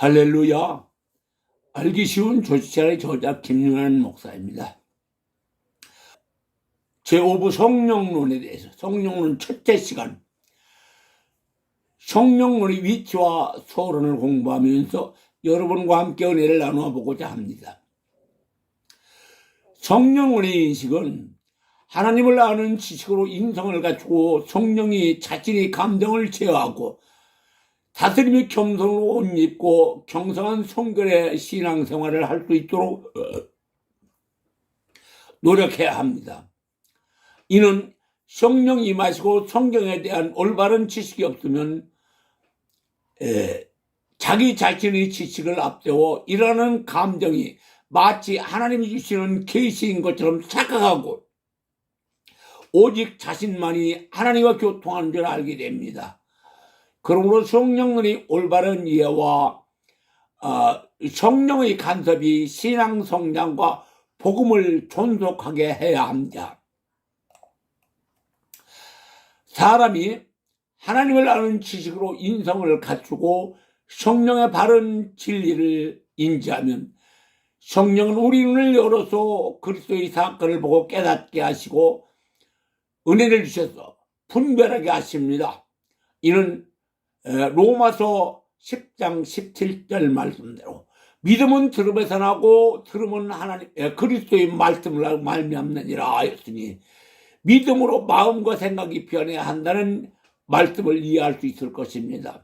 할렐루야. 알기 쉬운 조지찬의 저자 김윤환 목사입니다. 제5부 성령론에 대해서 성령론 첫째 시간 성령론의 위치와 서론을 공부하면서 여러분과 함께 은혜를 나누어 보고자 합니다. 성령론의 인식은 하나님을 아는 지식으로 인성을 갖추고 성령이 자신의 감정을 제어하고 다스림의 겸손으로 옷 입고 경성한 성결의 신앙생활을 할 수 있도록 노력해야 합니다. 이는 성령이 임하시고 성경에 대한 올바른 지식이 없으면 자기 자신의 지식을 앞세워 일하는 감정이 마치 하나님이 주시는 계시인 것처럼 착각하고 오직 자신만이 하나님과 교통하는 줄 알게 됩니다. 그러므로 성령론이 올바른 이해와 성령의 간섭이 신앙 성장과 복음을 존속하게 해야 합니다. 사람이 하나님을 아는 지식으로 인성을 갖추고 성령의 바른 진리를 인지하면 성령은 우리 눈을 열어서 그리스도의 사건을 보고 깨닫게 하시고 은혜를 주셔서 분별하게 하십니다. 이는 로마서 10장 17절 말씀대로 믿음은 들음에서 나고 들음은 하나님 그리스도의 말씀을 말미암느니라 하였으니 믿음으로 마음과 생각이 변해야 한다는 말씀을 이해할 수 있을 것입니다.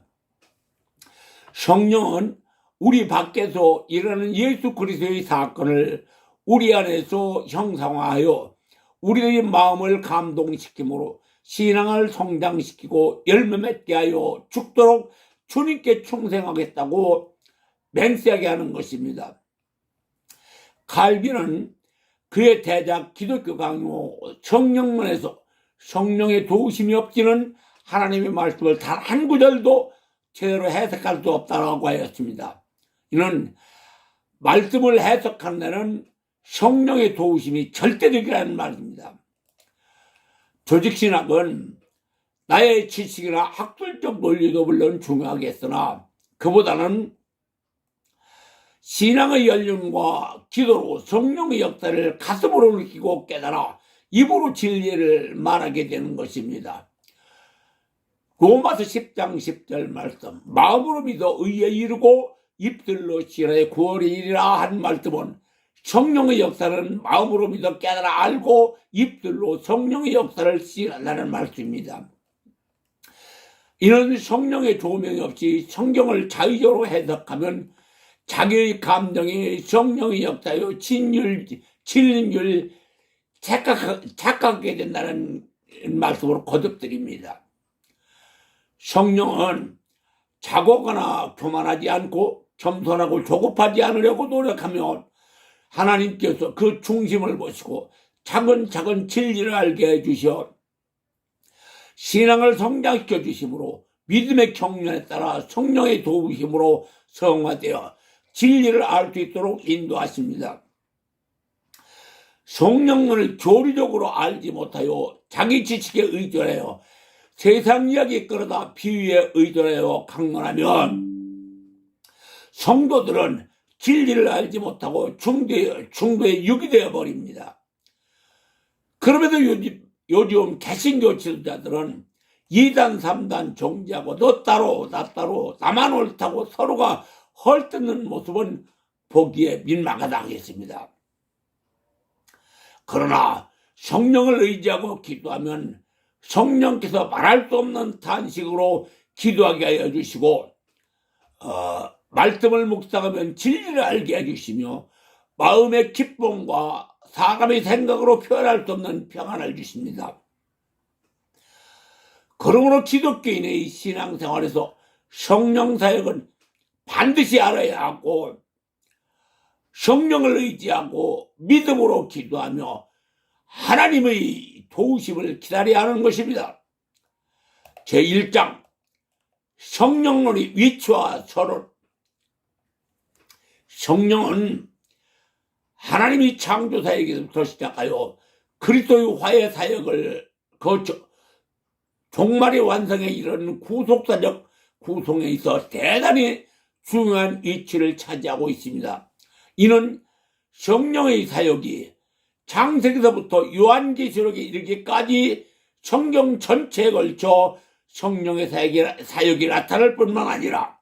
성령은 우리 밖에서 일어나는 예수 그리스도의 사건을 우리 안에서 형상화하여 우리의 마음을 감동시키므로 신앙을 성장시키고 열매 맺게 하여 죽도록 주님께 충성하겠다고 맹세하게 하는 것입니다. 칼빈은 그의 대작 기독교 강요 성령론에서 성령의 도우심이 없이는 하나님의 말씀을 단 한 구절도 제대로 해석할 수 없다고 하였습니다. 이는 말씀을 해석하는 데는 성령의 도우심이 절대적이라는 말입니다. 조직신학은 나의 지식이나 학술적 논리도 물론 중요하겠으나 그보다는 신앙의 연륜과 기도로 성령의 역사를 가슴으로 느끼고 깨달아 입으로 진리를 말하게 되는 것입니다. 로마서 10장 10절 말씀 마음으로 믿어 의에 이르고 입술로 신하의 구원이 이리라 한 말씀은 성령의 역사는 마음으로 믿어 깨달아 알고 입술로 성령의 역사를 시인한다는 말씀입니다. 이는 성령의 조명이 없이 성경을 자의적으로 해석하면 자기의 감정이 성령의 역사요 진리인 착각하게 된다는 말씀으로 거듭드립니다. 성령은 자고거나 교만하지 않고 겸손하고 조급하지 않으려고 노력하며 하나님께서 그 중심을 보시고 차근차근 진리를 알게 해주셔 신앙을 성장시켜 주심으로 믿음의 경륜에 따라 성령의 도우심으로 성화되어 진리를 알 수 있도록 인도하십니다. 성령론을 교리적으로 알지 못하여 자기 지식에 의존하여 세상 이야기에 끌어다 비유에 의존하여 강론하면 성도들은 진리를 알지 못하고 중도에 육이 되어 버립니다. 그럼에도 요즘 개신교 지도자들은 2단 3단 정지하고 너 따로 나 따로 나만 옳다고 서로가 헐뜯는 모습은 보기에 민망하다 하겠습니다. 그러나 성령을 의지하고 기도하면 성령께서 말할 수 없는 탄식으로 기도하게 하여 주시고 말씀을 묵상하면 진리를 알게 해주시며 마음의 기쁨과 사람의 생각으로 표현할 수 없는 평안을 주십니다. 그러므로 기독교인의 신앙생활에서 성령 사역은 반드시 알아야 하고 성령을 의지하고 믿음으로 기도하며 하나님의 도우심을 기다려야 하는 것입니다. 제1장 성령론의 위치와 서론 성령은 하나님이 창조사역에서부터 시작하여 그리스도의 화해 사역을 거쳐 종말의 완성에 이르는 구속사적 구속에 있어 대단히 중요한 위치를 차지하고 있습니다. 이는 성령의 사역이 창세기서부터 요한계시록에 이르기까지 성경 전체에 걸쳐 성령의 사역이 나타날 뿐만 아니라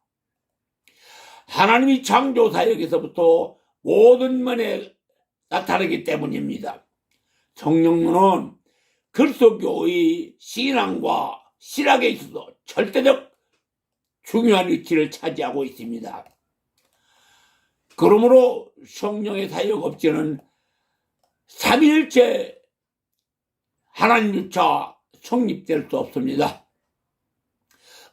하나님이 창조 사역에서부터 모든 면에 나타나기 때문입니다. 성령은 그리스도교의 신앙과 실학에 있어서 절대적 중요한 위치를 차지하고 있습니다. 그러므로 성령의 사역 없이는 삼위일체 하나님 유차 성립될 수 없습니다.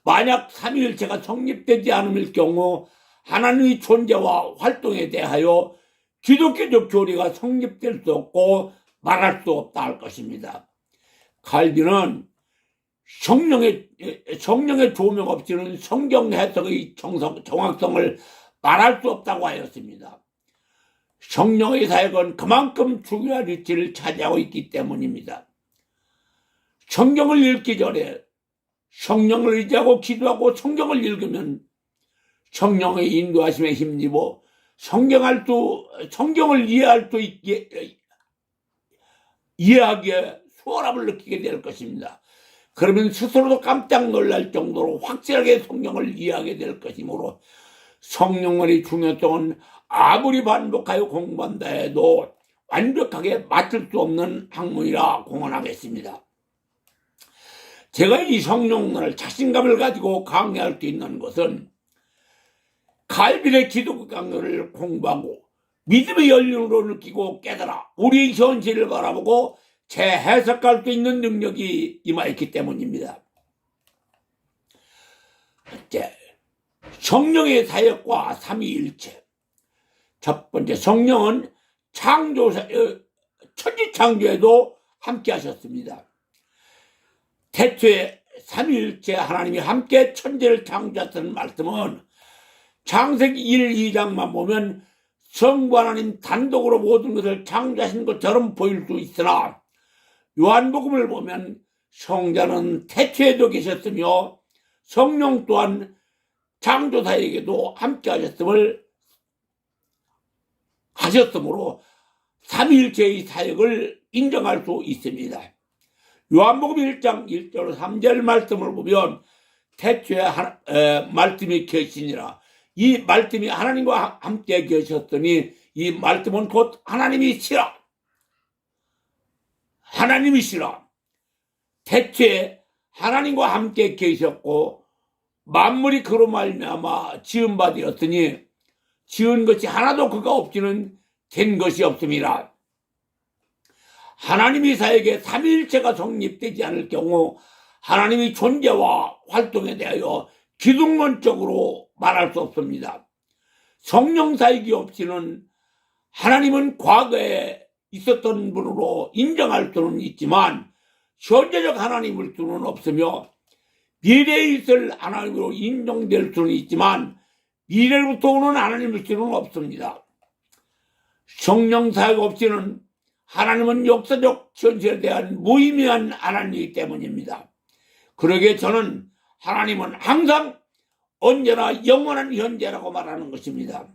만약 삼위일체가 성립되지 않을 경우 하나님의 존재와 활동에 대하여 기독교적 교리가 성립될 수 없고 말할 수 없다 할 것입니다. 칼빈은 성령의 조명 없이는 성경 해석의 정확성을 말할 수 없다고 하였습니다. 성령의 사역은 그만큼 중요한 위치를 차지하고 있기 때문입니다. 성경을 읽기 전에 성령을 의지하고 기도하고 성경을 읽으면 성령의 인도하심에 힘입어 성경을 이해하기에 수월함을 느끼게 될 것입니다. 그러면 스스로도 깜짝 놀랄 정도로 확실하게 성경을 이해하게 될 것이므로 성령의 중요성은 아무리 반복하여 공부한다 해도 완벽하게 맞출 수 없는 학문이라 공언하겠습니다. 제가 이 성령론을 자신감을 가지고 강의할 수 있는 것은 칼빈의 기독교 강요를 공부하고 믿음의 연륜으로 느끼고 깨달아 우리의 현실을 바라보고 재해석할 수 있는 능력이 임하였기 때문입니다. 첫째, 성령의 사역과 삼위일체. 첫 번째, 성령은 천지창조에도 함께 하셨습니다. 태초에 삼위일체 하나님이 함께 천지를 창조하셨다는 말씀은 창세기 1, 2장만 보면 성부 하나님 단독으로 모든 것을 창조하신 것처럼 보일 수 있으나 요한복음을 보면 성자는 태초에도 계셨으며 성령 또한 창조사에게도 함께 하셨으므로 삼위일체의 사역을 인정할 수 있습니다. 요한복음 1장 1절 3절 말씀을 보면 태초에 말씀이 계시니라. 이 말씀이 하나님과 함께 계셨더니 이 말씀은 곧 하나님이시라. 태초에 하나님과 함께 계셨고 만물이 그로 말미암아 지은 바 되었으니 지은 것이 하나도 그가 없이는 된 것이 없음이라. 하나님의 사역에 삼위일체가 성립되지 않을 경우 하나님의 존재와 활동에 대하여 기독론적으로 말할 수 없습니다. 성령 사역이 없이는 하나님은 과거에 있었던 분으로 인정할 수는 있지만 현재적 하나님일 수는 없으며 미래에 있을 하나님으로 인정될 수는 있지만 미래로부터 오는 하나님일 수는 없습니다. 성령 사역 없이는 하나님은 역사적 현실에 대한 무의미한 하나님이기 때문입니다. 그러기에 저는 하나님은 항상 언제나 영원한 현재라고 말하는 것입니다.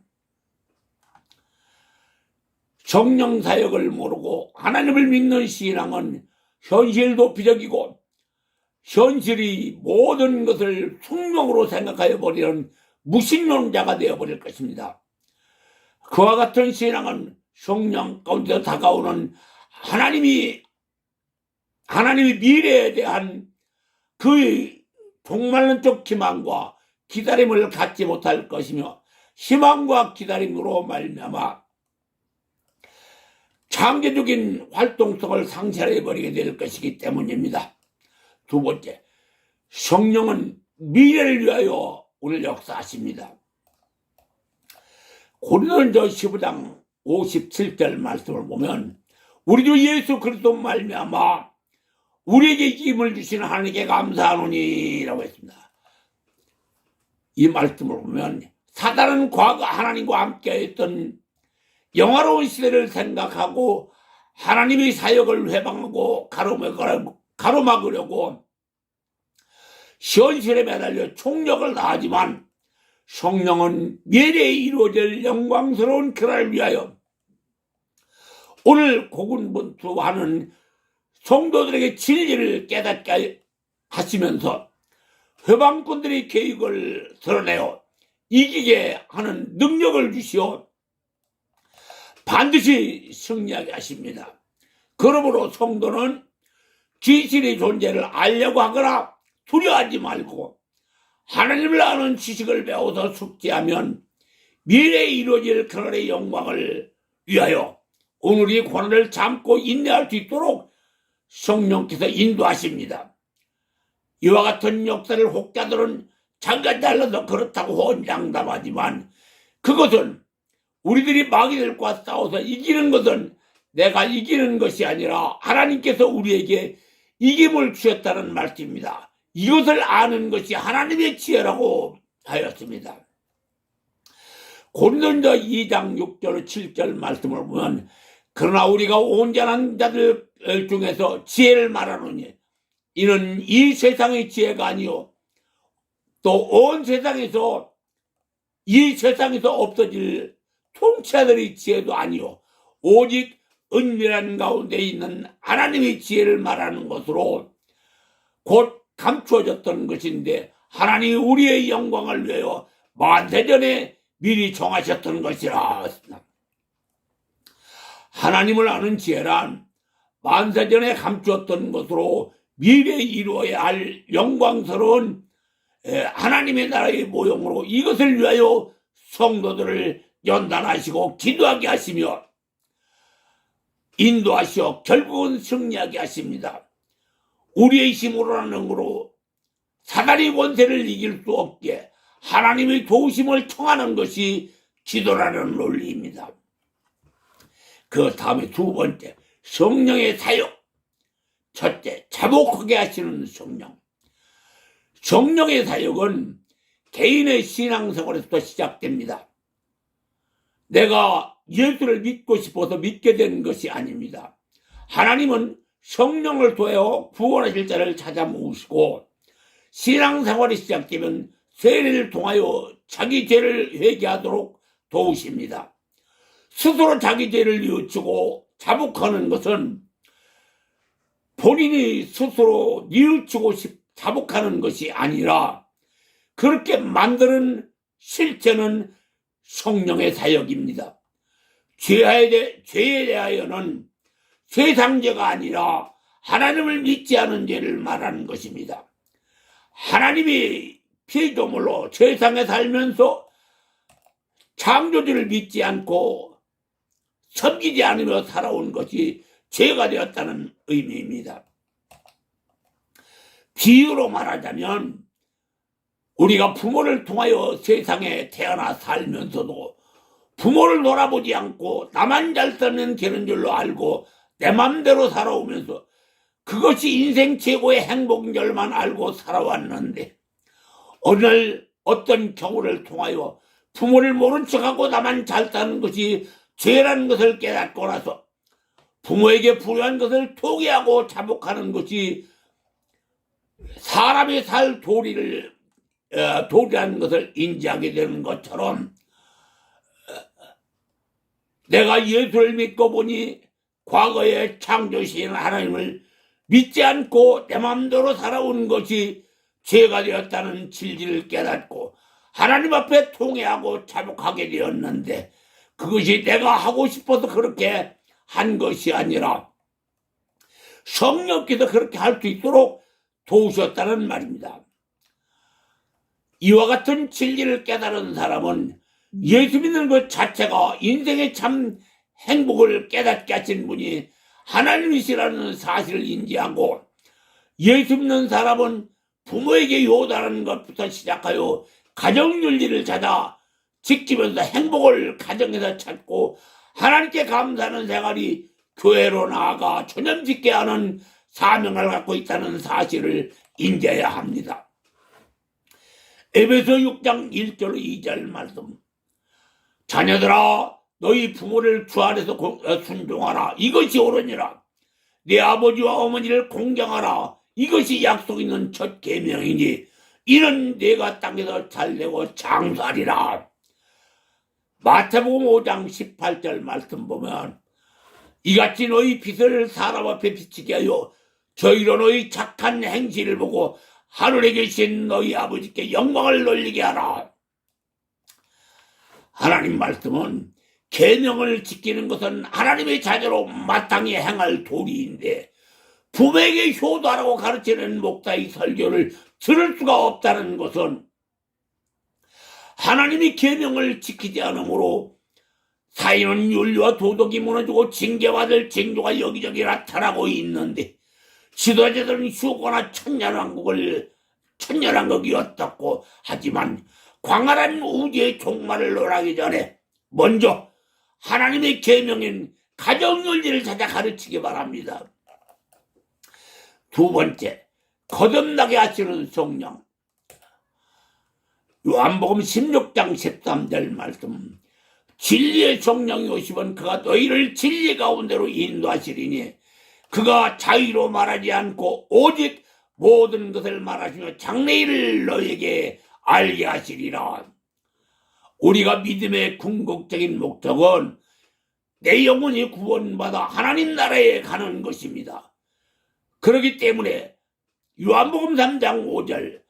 성령 사역을 모르고 하나님을 믿는 신앙은 현실 도피적이고 현실이 모든 것을 숙명으로 생각하여 버리는 무신론자가 되어버릴 것입니다. 그와 같은 신앙은 성령 가운데 다가오는 하나님이 미래에 대한 그 종말론적 희망과 기다림을 갖지 못할 것이며 희망과 기다림으로 말미암아 창조적인 활동성을 상실해버리게 될 것이기 때문입니다. 두 번째, 성령은 미래를 위하여 오늘 역사하십니다. 고린도전서 15장 57절 말씀을 보면 우리 주 예수 그리스도 말미암아 우리에게 힘을 주신 하나님께 감사하노니 라고 했습니다. 이 말씀을 보면 사단은 과거 하나님과 함께했던 영화로운 시대를 생각하고 하나님의 사역을 회방하고 가로막으려고 현실에 매달려 총력을 다하지만 성령은 미래에 이루어질 영광스러운 그날을 위하여 오늘 고군분투하는 성도들에게 진리를 깨닫게 하시면서 회방꾼들의 계획을 드러내어 이기게 하는 능력을 주시어 반드시 승리하게 하십니다. 그러므로 성도는 귀신의 존재를 알려고 하거나 두려워하지 말고 하나님을 아는 지식을 배워서 숙지하면 미래에 이루어질 그날의 영광을 위하여 오늘의 고난을 참고 인내할 수 있도록 성령께서 인도하십니다. 이와 같은 역사를 혹자들은 잠깐 잘라서 그렇다고 혼장담하지만 그것은 우리들이 마귀들과 싸워서 이기는 것은 내가 이기는 것이 아니라 하나님께서 우리에게 이김을 주셨다는 말씀입니다. 이것을 아는 것이 하나님의 지혜라고 하였습니다. 고린도전서 2장 6절 7절 말씀을 보면 그러나 우리가 온전한 자들 중에서 지혜를 말하노니 이는 이 세상의 지혜가 아니요 또 온 세상에서 이 세상에서 없어질 통치자들의 지혜도 아니요 오직 은밀한 가운데 있는 하나님의 지혜를 말하는 것으로 곧 감추어졌던 것인데 하나님이 우리의 영광을 위하여 만세전에 미리 정하셨던 것이라. 하나님을 아는 지혜란 만세전에 감추었던 것으로 미래에 이루어야 할 영광스러운 하나님의 나라의 모형으로 이것을 위하여 성도들을 연단하시고 기도하게 하시며 인도하시어 결국은 승리하게 하십니다. 우리의 힘으로는 능으로 사단의 권세를 이길 수 없게 하나님의 도우심을 청하는 것이 기도라는 논리입니다. 그 다음에 두 번째, 성령의 사역. 첫째, 자복하게 하시는 성령. 성령의 사역은 개인의 신앙생활에서 시작됩니다. 내가 예수를 믿고 싶어서 믿게 되는 것이 아닙니다. 하나님은 성령을 통하여 구원하실 자를 찾아 모으시고 신앙생활이 시작되면 세례를 통하여 자기 죄를 회개하도록 도우십니다. 스스로 자기 죄를 뉘우치고 자복하는 것은 본인이 스스로 뉘우치고 자복하는 것이 아니라 그렇게 만드는 실체는 성령의 사역입니다. 죄에 대하여는 세상죄가 아니라 하나님을 믿지 않은 죄를 말하는 것입니다. 하나님이 피조물로 세상에 살면서 창조주를 믿지 않고 섬기지 않으며 살아온 것이 죄가 되었다는 의미입니다. 비유로 말하자면 우리가 부모를 통하여 세상에 태어나 살면서도 부모를 돌아보지 않고 나만 잘 살면 되는 줄로 알고 내 맘대로 살아오면서 그것이 인생 최고의 행복인 줄만 알고 살아왔는데 어느 날 어떤 경우를 통하여 부모를 모른 척하고 나만 잘 사는 것이 죄라는 것을 깨닫고 나서 부모에게 불효한 것을 토기하고 자복하는 것이 사람이 살 도리라는 것을 인지하게 되는 것처럼 내가 예수를 믿고 보니 과거에 창조신 하나님을 믿지 않고 내 마음대로 살아온 것이 죄가 되었다는 진리를 깨닫고 하나님 앞에 통회하고 자복하게 되었는데 그것이 내가 하고 싶어서 그렇게 한 것이 아니라 성령께서 그렇게 할 수 있도록 도우셨다는 말입니다. 이와 같은 진리를 깨달은 사람은 예수 믿는 것 자체가 인생의 참 행복을 깨닫게 하신 분이 하나님이시라는 사실을 인지하고 예수 믿는 사람은 부모에게 요구하는 것부터 시작하여 가정윤리를 찾아 지키면서 행복을 가정에서 찾고 하나님께 감사하는 생활이 교회로 나아가 전염짓게 하는 사명을 갖고 있다는 사실을 인지해야 합니다. 에베소 6장 1절 2절 말씀. 자녀들아 너희 부모를 주 안에서 순종하라. 이것이 옳으니라. 내 아버지와 어머니를 공경하라. 이것이 약속 있는 첫 계명이니 이는 내가 땅에서 잘내고 장수하리라. 마태복음 5장 18절 말씀 보면 이같이 너희 빛을 사람 앞에 비치게 하여 저희로 너희 착한 행실을 보고 하늘에 계신 너희 아버지께 영광을 돌리게 하라. 하나님 말씀은 계명을 지키는 것은 하나님의 자녀로 마땅히 행할 도리인데 부모에게 효도하라고 가르치는 목사의 설교를 들을 수가 없다는 것은 하나님이 계명을 지키지 않으므로 사회는 윤리와 도덕이 무너지고 징계받을 징조가 여기저기 나타나고 있는데 지도자들은 휴거나 천년왕국이었다고 하지만 광활한 우주의 종말을 논하기 전에 먼저 하나님의 계명인 가정윤리를 찾아 가르치기 바랍니다. 두 번째, 거듭나게 하시는 성령. 요한복음 16장 13절 말씀. 진리의 성령이 오시면 그가 너희를 진리 가운데로 인도하시리니 그가 자유로 말하지 않고 오직 모든 것을 말하시며 장래일을 너희에게 알게 하시리라. 우리가 믿음의 궁극적인 목적은 내 영혼이 구원받아 하나님 나라에 가는 것입니다. 그렇기 때문에 요한복음 3장 5절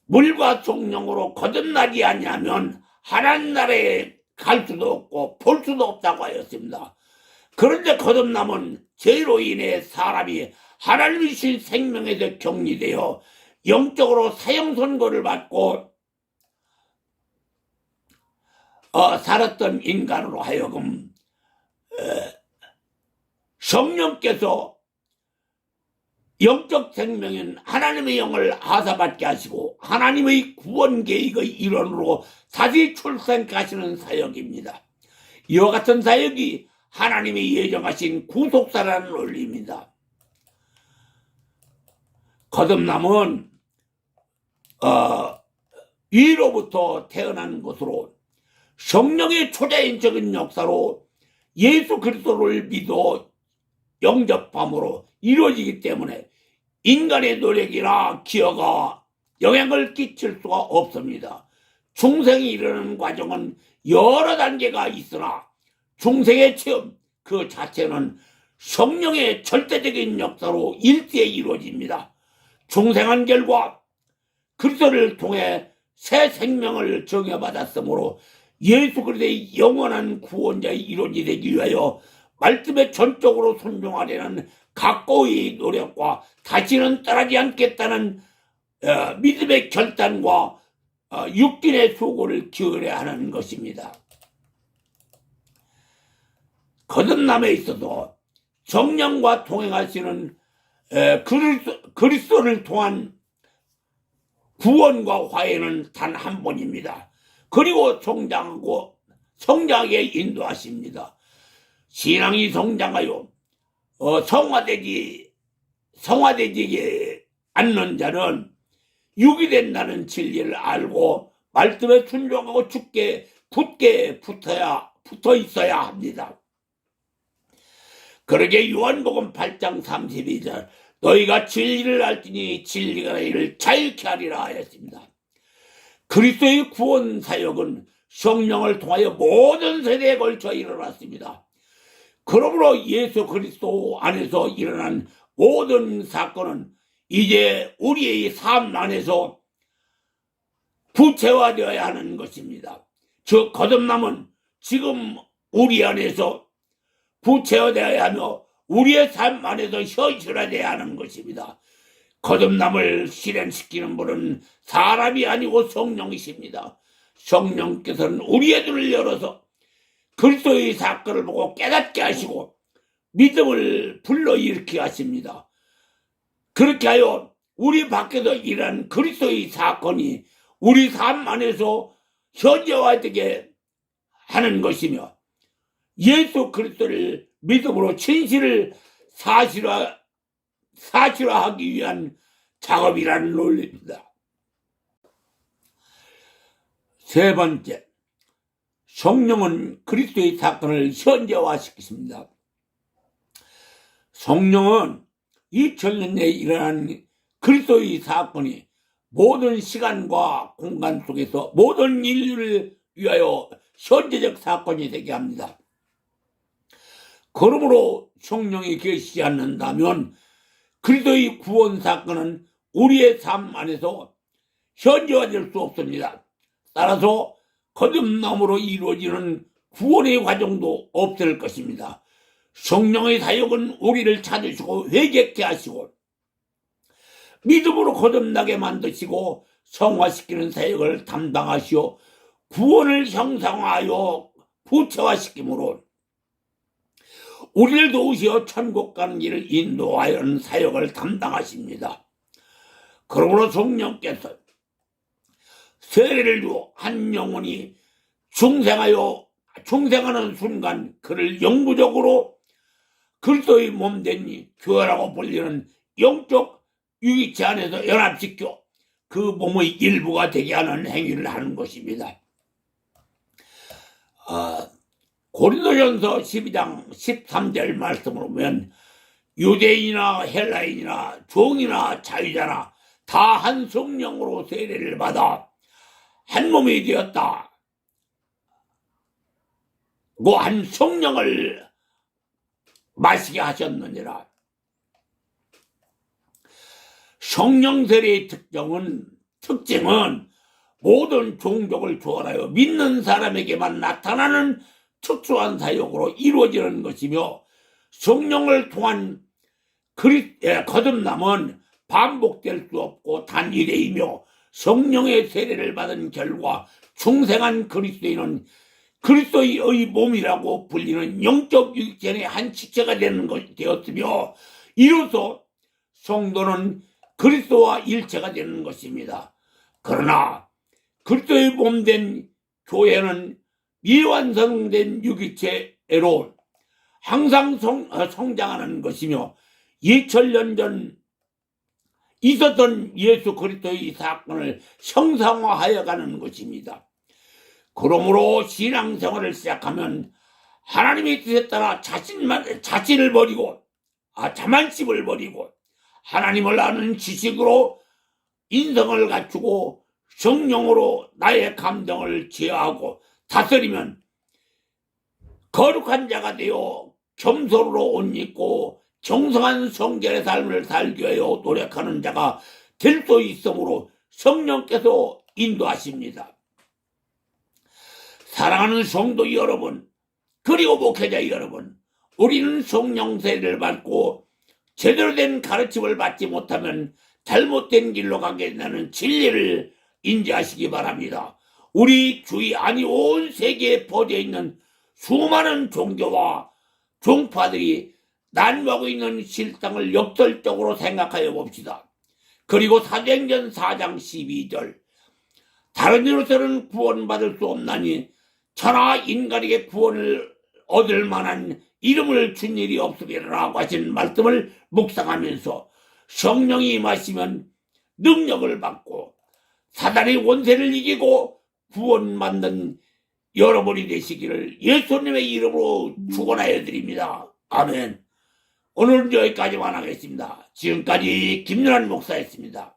물과 성령으로 거듭나지 아니하면 하나님 나라에 갈 수도 없고 볼 수도 없다고 하였습니다. 그런데 거듭남은 죄로 인해 사람이 하나님의 신 생명에서 격리되어 영적으로 사형 선고를 받고 살았던 인간으로 하여금 성령께서 영적 생명인 하나님의 영을 하사받게 하시고 하나님의 구원 계획의 일원으로 다시 출생하시는 사역입니다. 이와 같은 사역이 하나님이 예정하신 구속사라는 논리입니다. 거듭남은 위로부터 태어난 것으로 성령의 초자연적인 역사로 예수 그리스도를 믿어 영접함으로 이루어지기 때문에 인간의 노력이나 기여가 영향을 끼칠 수가 없습니다. 중생이 이르는 과정은 여러 단계가 있으나 중생의 체험 그 자체는 성령의 절대적인 역사로 일대에 이루어집니다. 중생한 결과 그리스도를 통해 새 생명을 정해받았으므로 예수 그리스도의 영원한 구원자의 이론이 되기 위하여 말씀에 전적으로 순종하려는 각고의 노력과 다시는 떠나지 않겠다는 믿음의 결단과 육신의 수고를 기울여야 하는 것입니다. 거듭남에 있어서 성령과 동행하시는 그리스도를 통한 구원과 화해는 단 한 번입니다. 그리고 성장하게 인도하십니다. 신앙이 성장하여 성화되지 않는 자는 육이 된다는 진리를 알고 말씀에 순종하고 굳게 붙어 있어야 합니다. 그러게 요한복음 8장 32절 너희가 진리를 알지니 진리가 너희를 자유케 하리라 하였습니다. 그리스도의 구원 사역은 성령을 통하여 모든 세대에 걸쳐 일어났습니다. 그러므로 예수 그리스도 안에서 일어난 모든 사건은 이제 우리의 삶 안에서 구체화되어야 하는 것입니다. 즉 거듭남은 지금 우리 안에서 구체화되어야 하며 우리의 삶 안에서 현실화되어야 하는 것입니다. 거듭남을 실현시키는 분은 사람이 아니고 성령이십니다. 성령께서는 우리의 눈을 열어서 그리스도의 사건을 보고 깨닫게 하시고 믿음을 불러일으키게 하십니다. 그렇게 하여 우리 밖에서 일어난 그리스도의 사건이 우리 삶 안에서 현재화되게 하는 것이며 예수 그리스도를 믿음으로 진실을 사실화하기 위한 작업이라는 논리입니다. 세 번째, 성령은 그리스도의 사건을 현재화시키십니다. 성령은 2000년 내에 일어난 그리스도의 사건이 모든 시간과 공간 속에서 모든 인류를 위하여 현재적 사건이 되게 합니다. 그러므로 성령이 계시지 않는다면 그리스도의 구원 사건은 우리의 삶 안에서 현재화될 수 없습니다. 따라서 거듭남으로 이루어지는 구원의 과정도 없을 것입니다. 성령의 사역은 우리를 찾으시고 회개케 하시고 믿음으로 거듭나게 만드시고 성화시키는 사역을 담당하시어 구원을 형상화하여 부채화시키므로 우리를 도우시어 천국 가는 길을 인도하여 하는 사역을 담당하십니다. 그러므로 성령께서 세례를 주어 한 영혼이 중생하는 순간 그를 영구적으로 그리스도의 몸된 교회라고 불리는 영적 유기체 안에서 연합시켜 그 몸의 일부가 되게 하는 행위를 하는 것입니다. 고린도전서 12장 13절 말씀을 보면 유대인이나 헬라인이나 종이나 자유자나 다 한 성령으로 세례를 받아 한 몸이 되었다. 그 한 성령을 마시게 하셨느니라. 성령 세례의 특징은 모든 종족을 초월하여 믿는 사람에게만 나타나는 특수한 사역으로 이루어지는 것이며 성령을 통한 거듭남은 반복될 수 없고 단일이며 성령의 세례를 받은 결과 중생한 그리스도인은 그리스도의 몸이라고 불리는 영적 육체의 한 지체가 되었으며 이로써 성도는 그리스도와 일체가 되는 것입니다. 그러나 그리스도의 몸된 교회는 미완성된 유기체로 항상 성장하는 것이며 2000년 전 있었던 예수 그리스도의 사건을 형상화하여 가는 것입니다. 그러므로 신앙생활을 시작하면 하나님의 뜻에 따라 자신을 버리고 자만심을 버리고 하나님을 아는 지식으로 인성을 갖추고 성령으로 나의 감정을 제어하고 다스리면 거룩한 자가 되어 겸손으로 옷 입고 정성한 성결의 삶을 살기 위하여 노력하는 자가 될 수 있으므로 성령께서 인도하십니다. 사랑하는 성도 여러분, 그리고 목회자 여러분, 우리는 성령 세례를 받고 제대로 된 가르침을 받지 못하면 잘못된 길로 가게 된다는 진리를 인지하시기 바랍니다. 우리 주위 아니 온 세계에 퍼져 있는 수많은 종교와 종파들이 난무하고 있는 실상을 역설적으로 생각하여 봅시다. 그리고 사도행전 4장 12절 다른 이로서는 구원받을 수 없나니 천하 인간에게 구원을 얻을 만한 이름을 준 일이 없으리라고 하신 말씀을 묵상하면서 성령이 임하시면 능력을 받고 사단의 원세를 이기고 구원받는 여러분이 되시기를 예수님의 이름으로 축원하여 드립니다. 아멘. 오늘은 여기까지만 하겠습니다. 지금까지 김윤환 목사였습니다.